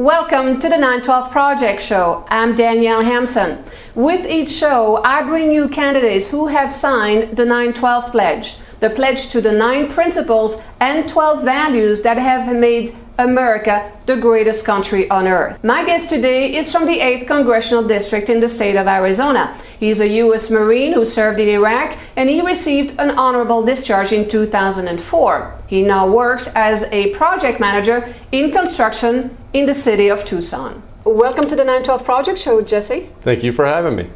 Welcome to the 912 Project Show. I'm Danielle Hampson. With each show, I bring you candidates who have signed the 912 Pledge, the pledge to the 9 principles and 12 values that have made America the greatest country on earth. My guest today is from the 8th Congressional District in the state of Arizona. He's a U.S. Marine who served in Iraq, and he received an honorable discharge in 2004. He now works as a project manager in construction in the city of Tucson. Welcome to the 912 Project Show, Jesse. Thank you for having me.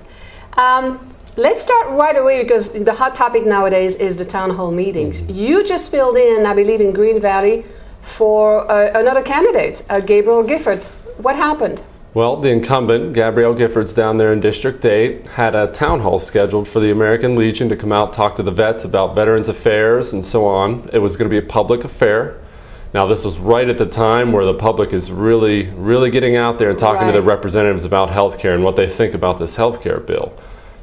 Let's start right away because the hot topic nowadays is the town hall meetings. You just filled in, I believe, in Green Valley for another candidate, Gabriel Gifford. What happened? Well, the incumbent, Gabrielle Giffords, down there in District 8, had a town hall scheduled for the American Legion to come out and talk to the vets about Veterans Affairs and so on. It was going to be a public affair. Now, this was right at the time where the public is really getting out there and talking to their representatives about health care and what they think about this health care bill.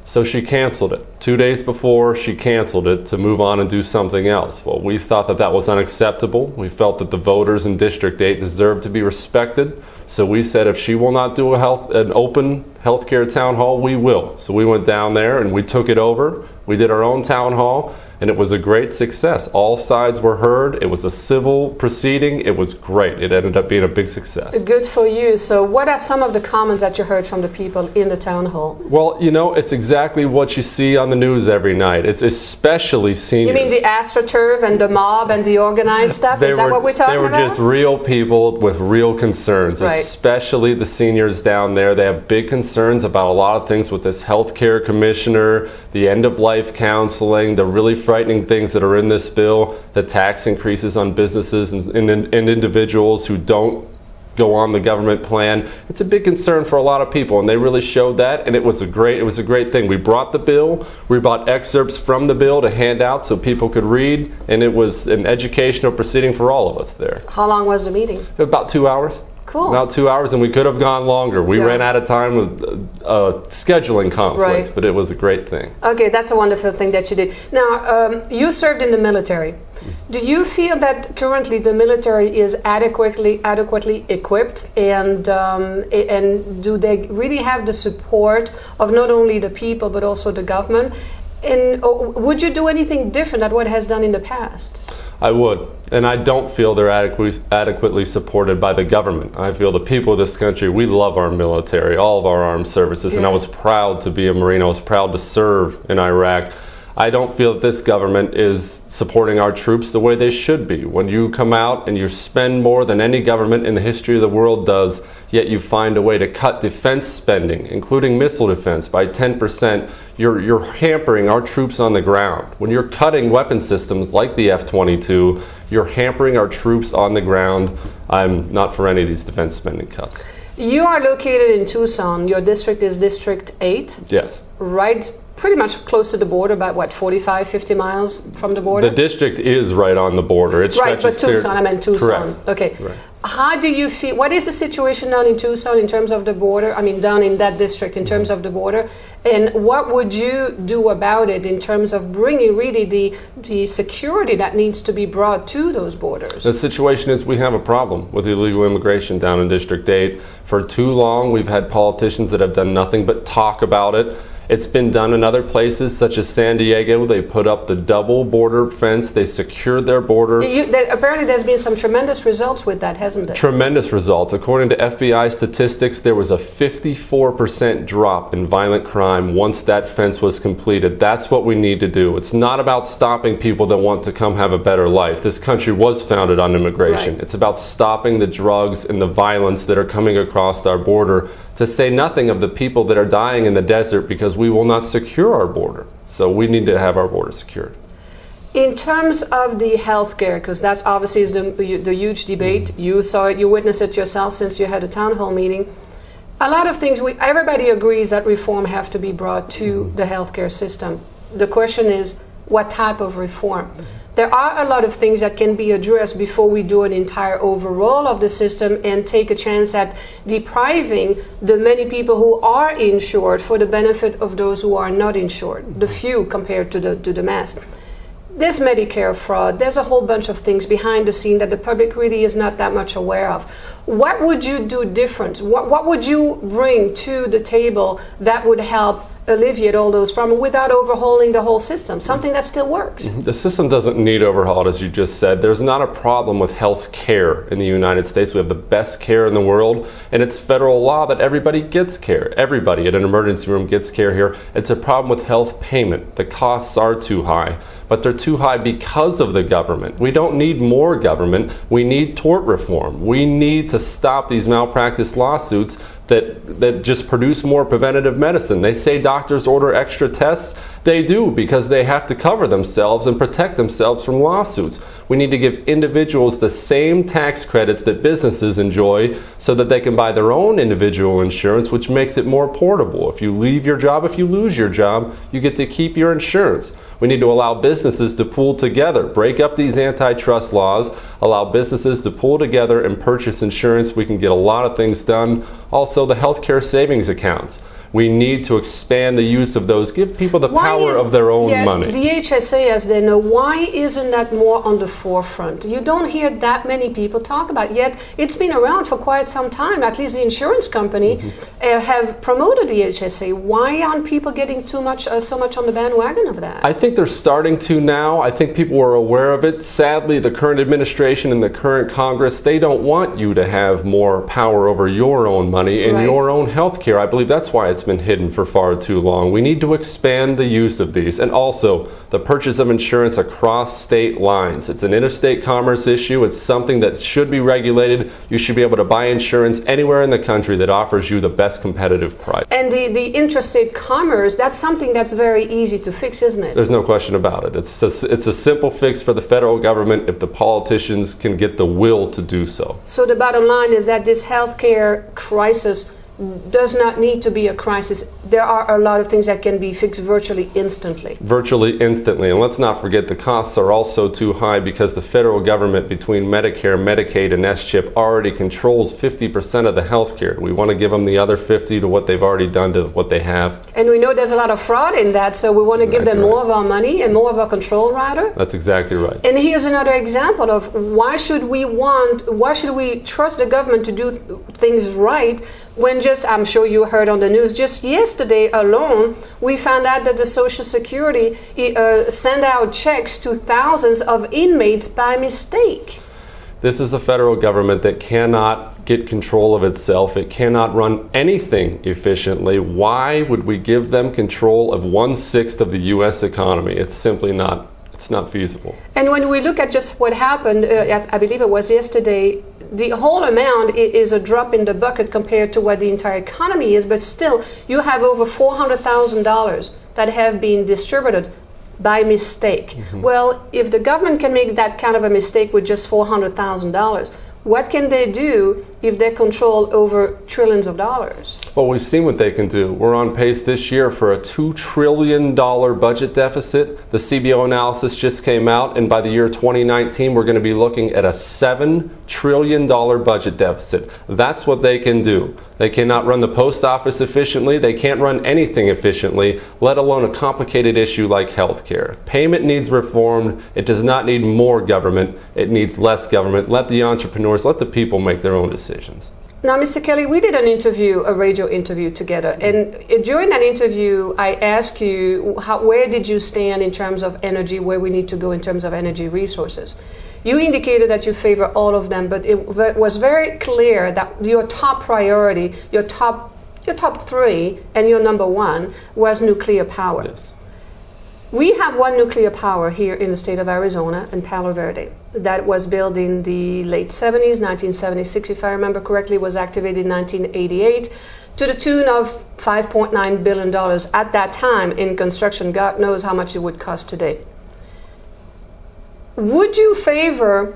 So she canceled it. 2 days before, she canceled it to move on and do something else. Well, we thought that that was unacceptable. We felt that the voters in District 8 deserved to be respected. So we said if she will not do an open healthcare town hall, we will. So we went down there and we took it over. We did our own town hall, and it was a great success. All sides were heard. It was a civil proceeding. It was great. It ended up being a big success. Good for you. So what are some of the comments that you heard from the people in the town hall? Well, you know, it's exactly what you see on the news every night. It's especially seniors. You mean the AstroTurf and the mob and the organized stuff? Is that what we're talking about? They were just real people with real concerns, especially the seniors down there. They have big concerns about a lot of things with this healthcare commissioner, the end-of-life counseling, the really frightening things that are in this bill, the tax increases on businesses and individuals who don't go on the government plan. It's a big concern for a lot of people, and they really showed that, and it was a great thing. We brought the bill, we brought excerpts from the bill to hand out so people could read, and it was an educational proceeding for all of us there. How long was the meeting? About 2 hours. Cool. About 2 hours, and we could have gone longer. We ran out of time with scheduling conflicts, but it was a great thing. Okay, that's a wonderful thing that you did. Now, you served in the military. Do you feel that currently the military is adequately equipped, and do they really have the support of not only the people but also the government? And would you do anything different than what has done in the past? I would, and I don't feel they're adequately supported by the government. I feel the people of this country, we love our military, all of our armed services, and I was proud to be a Marine. I was proud to serve in Iraq. I don't feel that this government is supporting our troops the way they should be. When you come out and you spend more than any government in the history of the world does, yet you find a way to cut defense spending, including missile defense, by 10%, you're hampering our troops on the ground. When you're cutting weapon systems like the F-22, you're hampering our troops on the ground. I'm not for any of these defense spending cuts. You are located in Tucson. Your district is District 8? Yes. Right, pretty much close to the border, about what, 45, 50 miles from the border? The district is right on the border. It right, but Tucson, I meant Tucson. Correct. Okay. Right. How do you feel, what is the situation down in Tucson in terms of the border, I mean down in that district in terms of the border, and what would you do about it in terms of bringing really the security that needs to be brought to those borders? The situation is we have a problem with illegal immigration down in District 8. For too long we've had politicians that have done nothing but talk about it. It's been done in other places, such as San Diego. They put up the double border fence. They secured their border. Apparently there's been some tremendous results with that, hasn't it? Tremendous results. According to FBI statistics, there was a 54% drop in violent crime once that fence was completed. That's what we need to do. It's not about stopping people that want to come have a better life. This country was founded on immigration. It's about stopping the drugs and the violence that are coming across our border, to say nothing of the people that are dying in the desert because we will not secure our border. So we need to have our border secured. In terms of the health care, because that's obviously is the huge debate, you saw it, you witnessed it yourself since you had a town hall meeting. A lot of things, everybody agrees that reform have to be brought to the healthcare system. The question is, what type of reform? There are a lot of things that can be addressed before we do an entire overhaul of the system and take a chance at depriving the many people who are insured for the benefit of those who are not insured, the few compared to the mass. There's Medicare fraud. There's a whole bunch of things behind the scene that the public really is not that much aware of. What would you do different? What would you bring to the table that would help alleviate all those problems without overhauling the whole system, something that still works? The system doesn't need overhauled, as you just said. There's not a problem with health care in the United States. We have the best care in the world, and it's federal law that everybody gets care. Everybody at an emergency room gets care here. It's a problem with health payment. The costs are too high, but they're too high because of the government. We don't need more government. We need tort reform. We need to stop these malpractice lawsuits that just produce more preventative medicine. They say doctors order extra tests. They do, because they have to cover themselves and protect themselves from lawsuits. We need to give individuals the same tax credits that businesses enjoy so that they can buy their own individual insurance, which makes it more portable. If you leave your job, if you lose your job, you get to keep your insurance. We need to allow businesses to pool together, break up these antitrust laws, allow businesses to pool together and purchase insurance. We can get a lot of things done. Also, the healthcare savings accounts. We need to expand the use of those, give people the power of their own money. The HSA, as they know, why isn't that more on the forefront? You don't hear that many people talk about it, yet it's been around for quite some time. At least the insurance company have promoted the HSA. Why aren't people getting so much on the bandwagon of that? I think they're starting to now. I think people are aware of it. Sadly, the current administration and the current Congress, they don't want you to have more power over your own money and your own health care. I believe that's why it's been hidden for far too long. We need to expand the use of these, and also the purchase of insurance across state lines. It's an interstate commerce issue. It's something that should be regulated. You should be able to buy insurance anywhere in the country that offers you the best competitive price. And the interstate commerce, that's something that's very easy to fix, isn't it? There's no question about it. It's a simple fix for the federal government if the politicians can get the will to do so. So the bottom line is that this healthcare crisis does not need to be a crisis. There are a lot of things that can be fixed virtually instantly. Virtually instantly. And let's not forget the costs are also too high because the federal government, between Medicare, Medicaid, and SCHIP, already controls 50% of the health care. We want to give them the other 50 to what they've already done to what they have. And we know there's a lot of fraud in that, so we want to give them more of our money and more of our control, rather. That's exactly right. And here's another example of why should we trust the government to do things right when I'm sure you heard on the news, just yesterday alone, we found out that the Social Security sent out checks to thousands of inmates by mistake. This is a federal government that cannot get control of itself. It cannot run anything efficiently. Why would we give them control of 1/6 of the U.S. economy? It's simply not. It's not feasible. And when we look at just what happened, I believe it was yesterday, the whole amount is a drop in the bucket compared to what the entire economy is, but still, you have over $400,000 that have been distributed by mistake. Well, if the government can make that kind of a mistake with just $400,000, what can they do if they control over trillions of dollars? Well, we've seen what they can do. We're on pace this year for a $2 trillion budget deficit. The CBO analysis just came out, and by the year 2019, we're going to be looking at a $7 trillion budget deficit. That's what they can do. They cannot run the post office efficiently. They can't run anything efficiently, let alone a complicated issue like healthcare. Payment needs reformed. It does not need more government. It needs less government. Let the entrepreneurs, let the people make their own decisions. Now, Mr. Kelly, we did a radio interview together, and during that interview, I asked you, where did you stand in terms of energy, where we need to go in terms of energy resources? You indicated that you favor all of them, but it was very clear that your top priority, your top three, and your number one was nuclear power. Yes. We have one nuclear power here in the state of Arizona, in Palo Verde, that was built in the late 70s, 1976, if I remember correctly, was activated in 1988, to the tune of $5.9 billion at that time in construction. God knows how much it would cost today. Would you favor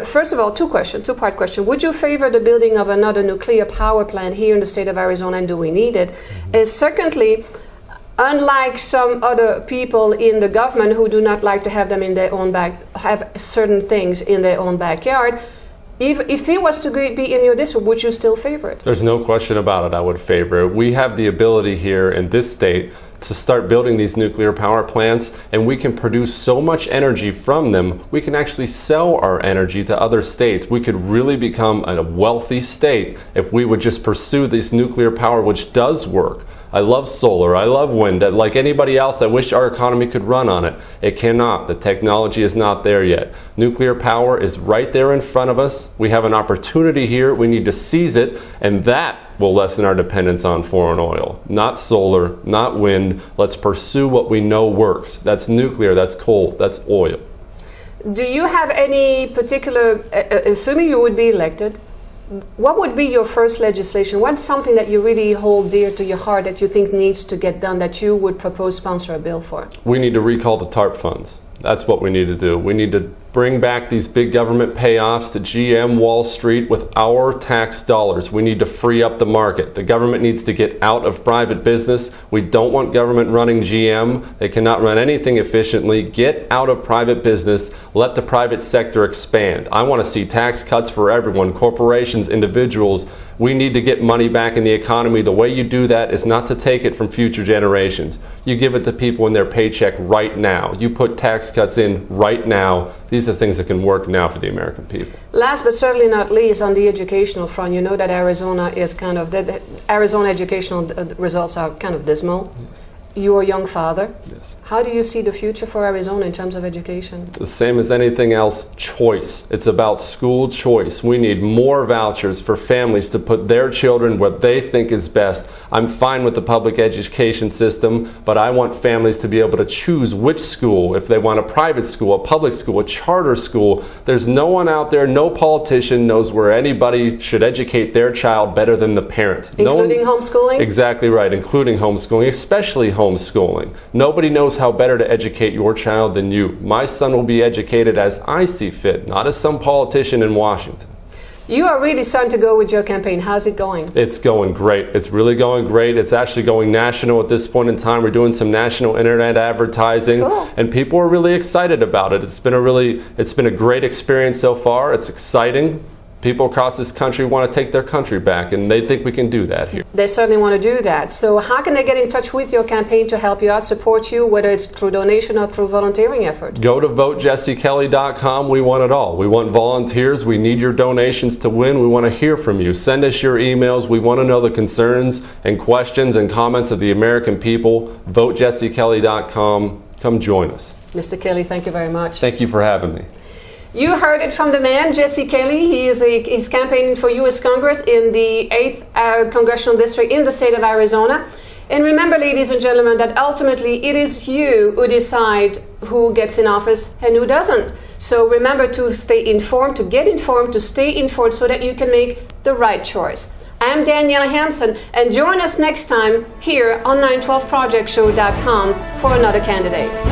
first of all, two-part question. Would you favor the building of another nuclear power plant here in the state of Arizona, and do we need it? And secondly, unlike some other people in the government who do not like to have them in their own have certain things in their own backyard, if it was to be in your district, would you still favor it? There's no question about it. I would favor it. We have the ability here in this state to start building these nuclear power plants, and we can produce so much energy from them, we can actually sell our energy to other states. We could really become a wealthy state if we would just pursue this nuclear power, which does work. I love solar, I love wind. Like anybody else, I wish our economy could run on it. It cannot. The technology is not there yet. Nuclear power is right there in front of us. We have an opportunity here. We need to seize it, and that will lessen our dependence on foreign oil. Not solar, not wind. Let's pursue what we know works. That's nuclear, that's coal, that's oil. Do you have any particular, assuming you would be elected, what would be your first legislation? What's something that you really hold dear to your heart that you think needs to get done that you would propose sponsor a bill for? We need to recall the TARP funds. That's what we need to do. We need to bring back these big government payoffs to GM, Wall Street with our tax dollars. We need to free up the market. The government needs to get out of private business. We don't want government running GM. They cannot run anything efficiently. Get out of private business. Let the private sector expand. I want to see tax cuts for everyone, corporations, individuals. We need to get money back in the economy. The way you do that is not to take it from future generations. You give it to people in their paycheck right now. You put tax cuts in right now. These are things that can work now for the American people. Last but certainly not least, on the educational front, you know that Arizona is kind of, the Arizona educational results are kind of dismal. Yes. You're a young father. Yes. How do you see the future for Arizona in terms of education? The same as anything else, choice. It's about school choice. We need more vouchers for families to put their children where they think is best. I'm fine with the public education system, but I want families to be able to choose which school, if they want a private school, a public school, a charter school. There's no one out there, no politician knows where anybody should educate their child better than the parent. Including homeschooling? Exactly right, including homeschooling, especially homeschooling. Nobody knows how better to educate your child than you. My son will be educated as I see fit, not as some politician in Washington. You are really starting to go with your campaign. How's it going? It's going great. It's really going great. It's actually going national at this point in time. We're doing some national internet advertising, cool. And people are really excited about it. It's been a great experience so far. It's exciting. People across this country want to take their country back, and they think we can do that here. They certainly want to do that. So how can they get in touch with your campaign to help you out, support you, whether it's through donation or through volunteering effort? Go to votejessekelly.com. We want it all. We want volunteers. We need your donations to win. We want to hear from you. Send us your emails. We want to know the concerns and questions and comments of the American people. VoteJesseKelly.com. Come join us. Mr. Kelly, thank you very much. Thank you for having me. You heard it from the man, Jesse Kelly. He's campaigning for U.S. Congress in the 8th Congressional District in the state of Arizona. And remember, ladies and gentlemen, that ultimately it is you who decide who gets in office and who doesn't. So remember to stay informed, to get informed, to stay informed so that you can make the right choice. I'm Danielle Hampson, and join us next time here on 912projectshow.com for another candidate.